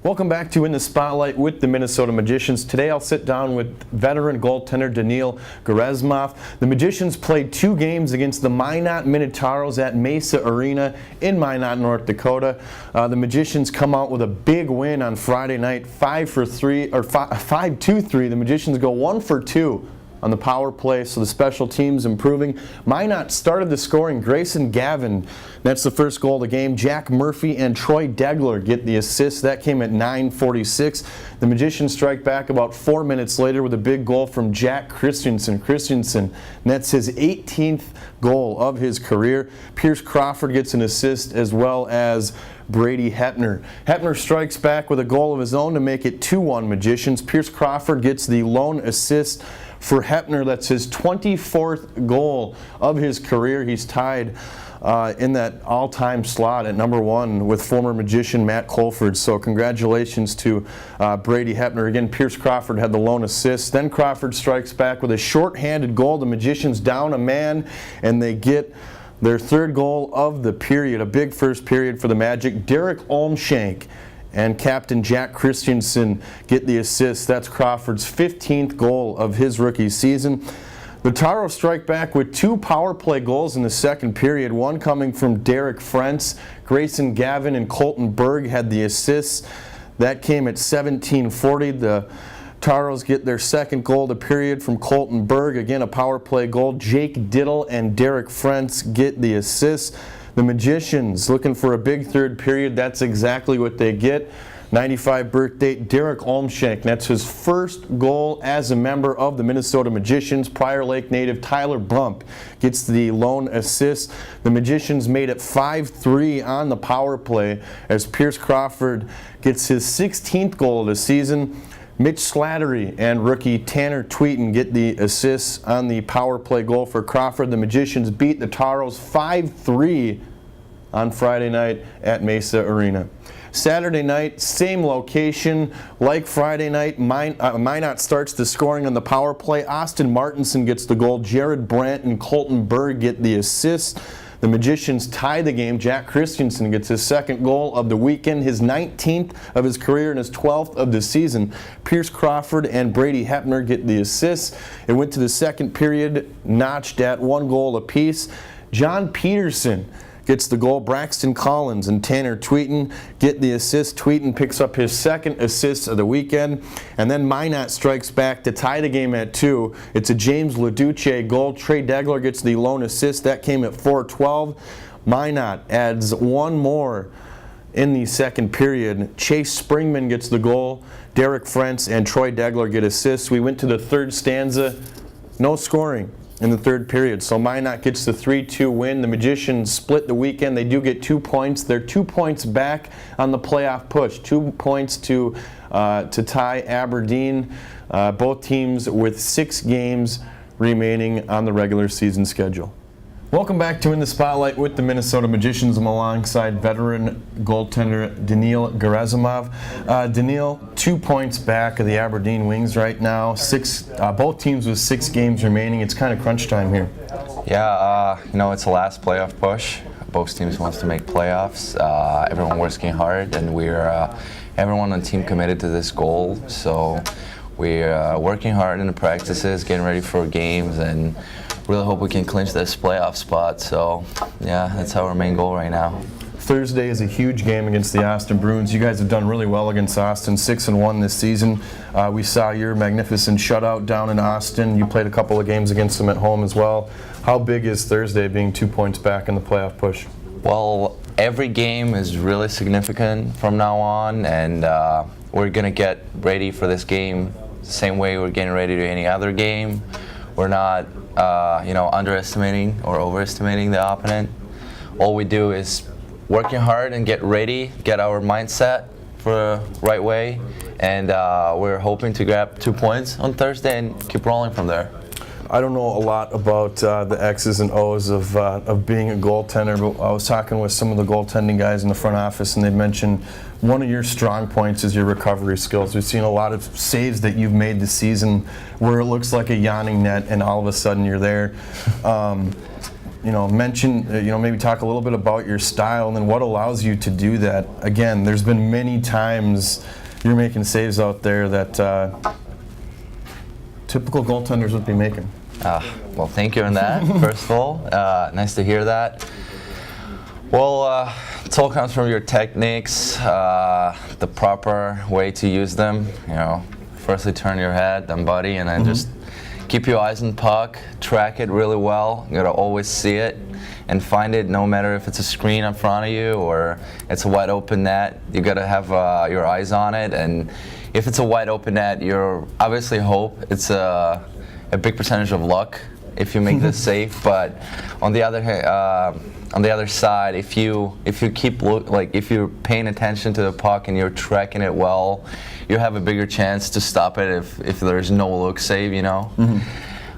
Welcome back to In the Spotlight with the Minnesota Magicians. Today I'll sit down with veteran goaltender Daniil Gerasimov. The Magicians played 2 games against the Minot Minotauros at Mesa Arena in Minot, North Dakota. The Magicians come out with a big win on Friday night, 5-2-3. The Magicians go 1 for 2 on the power play, so the special teams improving. Minot started the scoring. Grayson Gavin, that's the first goal of the game. Jack Murphy and Troy Degler get the assist. That came at 9:46. The Magicians strike back about 4 minutes later with a big goal from Jack Christensen. Christensen nets his 18th goal of his career. Pierce Crawford gets an assist, as well as Brady Hepner. Hepner strikes back with a goal of his own to make it 2-1 Magicians. Pierce Crawford gets the lone assist for Hepner. That's his 24th goal of his career. He's tied in that all-time slot at number 1 with former Magician Matt Colford. So congratulations to Brady Hepner. Again, Pierce Crawford had the lone assist. Then Crawford strikes back with a short-handed goal. The Magicians down a man, and they get their 3rd goal of the period. A big first period for the Magic. Derek Olmshank and Captain Jack Christensen get the assist. That's Crawford's 15th goal of his rookie season. The Taros strike back with 2 power play goals in the second period, one coming from Derek Frentz. Grayson Gavin and Colton Berg had the assists. That came at 17:40. The Taros get their 2nd goal of the period from Colton Berg. Again, a power play goal. Jake Diddle and Derek Frentz get the assists. The Magicians looking for a big 3rd period. That's exactly what they get. 95 birthday, Derek Olmshank. That's his 1st goal as a member of the Minnesota Magicians. Prior Lake native Tyler Bump gets the lone assist. The Magicians made it 5-3 on the power play as Pierce Crawford gets his 16th goal of the season. Mitch Slattery and rookie Tanner Tweeten get the assists on the power play goal for Crawford. The Magicians beat the Taros 5-3 on Friday night at Mesa Arena. Saturday night, same location. Like Friday night, Minot starts the scoring on the power play. Austin Martinson gets the goal. Jared Brandt and Colton Berg get the assists. The Magicians tie the game. Jack Christensen gets his 2nd goal of the weekend, his 19th of his career and his 12th of the season. Pierce Crawford and Brady Hepner get the assists. It went to the 2nd period, notched at 1 goal apiece. John Peterson gets the goal. Braxton Collins and Tanner Tweeten get the assist. Tweeten picks up his 2nd assist of the weekend. And then Minot strikes back to tie the game at 2. It's a James LaDuce goal. Trey Degler gets the lone assist. That came at 4:12. Minot adds 1 more in the 2nd period. Chase Springman gets the goal. Derek Frentz and Troy Degler get assists. We went to the 3rd stanza. No scoring in the 3rd period. So Minot gets the 3-2 win. The Magicians split the weekend. They do get 2 points. They're 2 points back on the playoff push. 2 points to tie Aberdeen. Both teams with 6 games remaining on the regular season schedule. Welcome back to In the Spotlight with the Minnesota Magicians. I'm alongside veteran goaltender Daniil Gerasimov. Daniil, 2 points back of the Aberdeen Wings right now. Both teams with 6 games remaining. It's kind of crunch time here. Yeah, it's the last playoff push. Both teams wants to make playoffs. Everyone working hard, and we're everyone on the team committed to this goal. So we're working hard in the practices, getting ready for games, and really hope we can clinch this playoff spot. So, yeah, that's our main goal right now. Thursday is a huge game against the Austin Bruins. You guys have done really well against Austin, 6-1 this season. We saw your magnificent shutout down in Austin. You played a couple of games against them at home as well. How big is Thursday being 2 points back in the playoff push? Well, every game is really significant from now on, and we're going to get ready for this game the same way we're getting ready to any other game. We're not underestimating or overestimating the opponent. All we do is working hard and get ready, get our mindset for the right way, and we're hoping to grab 2 points on Thursday and keep rolling from there. I don't know a lot about the X's and O's of being a goaltender, but I was talking with some of the goaltending guys in the front office, and they mentioned one of your strong points is your recovery skills. We've seen a lot of saves that you've made this season where it looks like a yawning net, and all of a sudden you're there. mention, maybe talk a little bit about your style and then what allows you to do that. Again, there's been many times you're making saves out there that typical goaltenders would be making. Well, thank you on that, first of all. Nice to hear that. Well, it all comes from your techniques, the proper way to use them. Firstly turn your head, then body, and then just keep your eyes on the puck, track it really well. You gotta always see it and find it, no matter if it's a screen in front of you or it's a wide open net. You gotta have your eyes on it, and if it's a wide open net, you're obviously hope it's a big percentage of luck if you make this save. But on the other side, if you keep if you're paying attention to the puck and you're tracking it well, you have a bigger chance to stop it if there's no look save.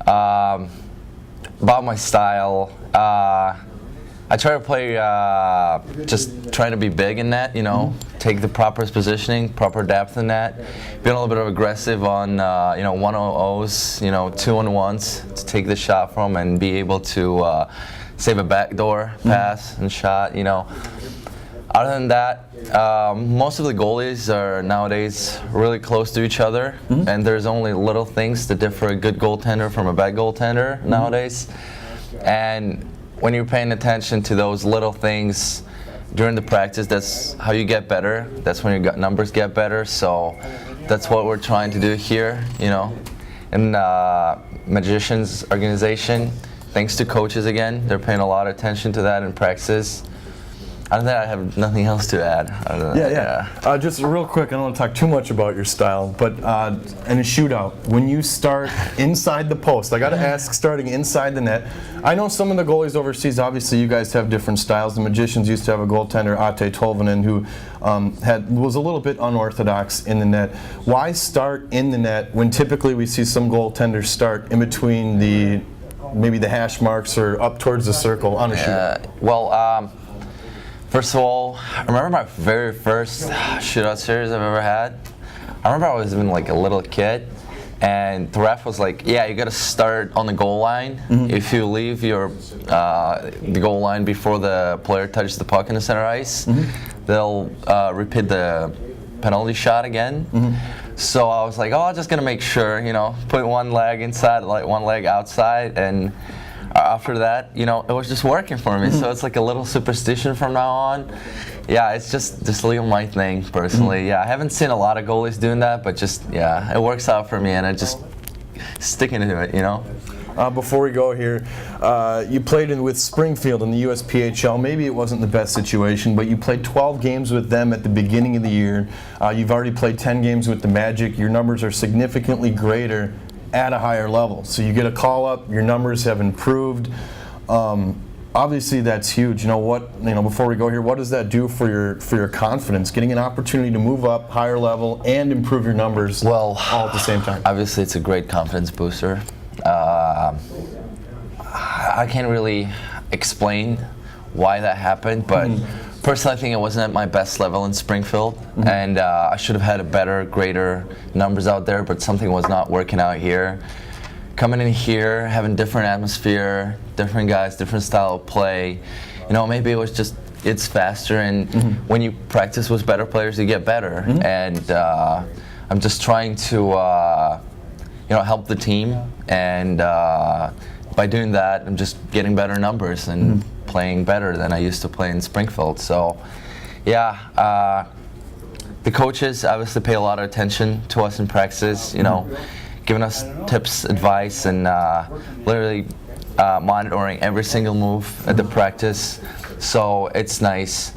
About my style, I try to play just trying to be big in net, take the proper positioning, proper depth in net, be a little bit of aggressive on 1-0s, 2-on-1s to take the shot from and be able to save a backdoor pass and shot. Other than that, most of the goalies are nowadays really close to each other, and there's only little things that differ a good goaltender from a bad goaltender nowadays. And when you're paying attention to those little things during the practice, that's how you get better. That's when your numbers get better. So that's what we're trying to do here, in Magicians organization. Thanks to coaches again, they're paying a lot of attention to that in practice. Other than that, I have nothing else to add. Just real quick, I don't want to talk too much about your style, but in a shootout, when you start inside the post, I got to ask, starting inside the net, I know some of the goalies overseas, obviously you guys have different styles. The Magicians used to have a goaltender, Ate Tolvanen, who was a little bit unorthodox in the net. Why start in the net when typically we see some goaltenders start in between maybe the hash marks or up towards the circle on a shootout? First of all, I remember my very first shootout series I've ever had. I remember I was even like a little kid, and the ref was like, "Yeah, you got to start on the goal line. If you leave the goal line before the player touches the puck in the center ice, they'll repeat the penalty shot again." So I was like, "Oh, I'm just gonna make sure, put one leg inside, like one leg outside," and after that, it was just working for me. So it's like a little superstition from now on. Yeah, it's just legal my thing personally. Yeah, I haven't seen a lot of goalies doing that, but it works out for me, and I just sticking to it. Before we go here, you played with Springfield in the USPHL. Maybe it wasn't the best situation, but you played 12 games with them at the beginning of the year. You've already played 10 games with the Magic. Your numbers are significantly greater at a higher level. So you get a call up, your numbers have improved. Obviously that's huge. Before we go here, what does that do for your confidence, getting an opportunity to move up higher level and improve your numbers all at the same time? Obviously it's a great confidence booster. I can't really explain why that happened, but personally I think it wasn't at my best level in Springfield, and I should have had a better, greater numbers out there, but something was not working out here. Coming in here, having different atmosphere, different guys, different style of play, maybe it was just, it's faster, and when you practice with better players, you get better, and I'm just trying to help the team, and by doing that, I'm just getting better numbers and playing better than I used to play in Springfield. So, the coaches obviously pay a lot of attention to us in practice, giving us tips, advice, and literally monitoring every single move at the practice. So it's nice.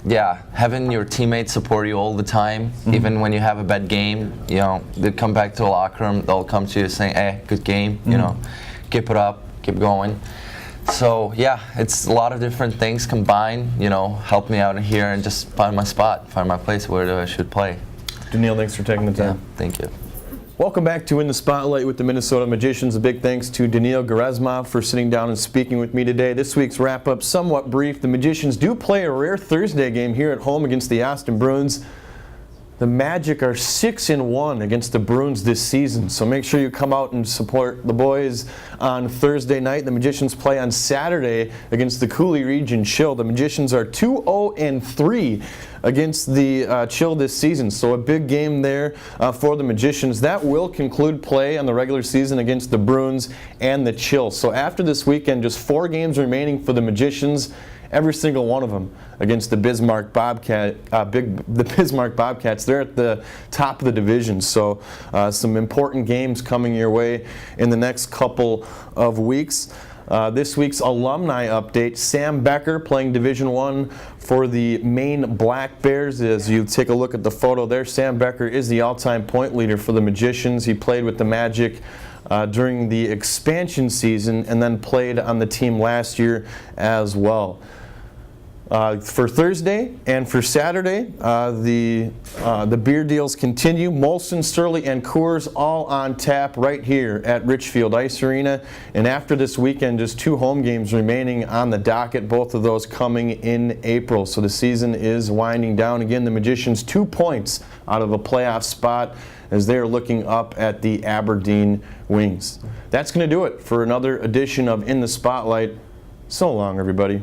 Having your teammates support you all the time, even when you have a bad game, they come back to the locker room, they'll come to you saying, "Hey, good game, keep it up, keep going." So it's a lot of different things combined, help me out in here and just find my spot, find my place where I should play. Daniil, thanks for taking the time. Thank you. Welcome back to In the Spotlight with the Minnesota Magicians. A big thanks to Daniil Gerazimov for sitting down and speaking with me today. This week's wrap-up somewhat brief. The Magicians do play a rare Thursday game here at home against the Austin Bruins. The Magic are 6-1 against the Bruins this season, so make sure you come out and support the boys on Thursday night. The Magicians play on Saturday against the Cooley Region Chill. The Magicians are 2-0-3 against the Chill this season, so a big game there for the Magicians. That will conclude play on the regular season against the Bruins and the Chill. So after this weekend, just 4 games remaining for the Magicians. Every single one of them against the Bismarck Bobcats. They're at the top of the division, so some important games coming your way in the next couple of weeks. This week's alumni update: Sam Becker playing Division I for the Maine Black Bears. As you take a look at the photo there, Sam Becker is the all-time point leader for the Magicians. He played with the Magic during the expansion season and then played on the team last year as well. For Thursday and for Saturday, the beer deals continue. Molson, Surly, and Coors all on tap right here at Richfield Ice Arena. And after this weekend, just 2 home games remaining on the docket, both of those coming in April. So the season is winding down. Again, the Magicians 2 points out of a playoff spot as they are looking up at the Aberdeen Wings. That's going to do it for another edition of In the Spotlight. So long, everybody.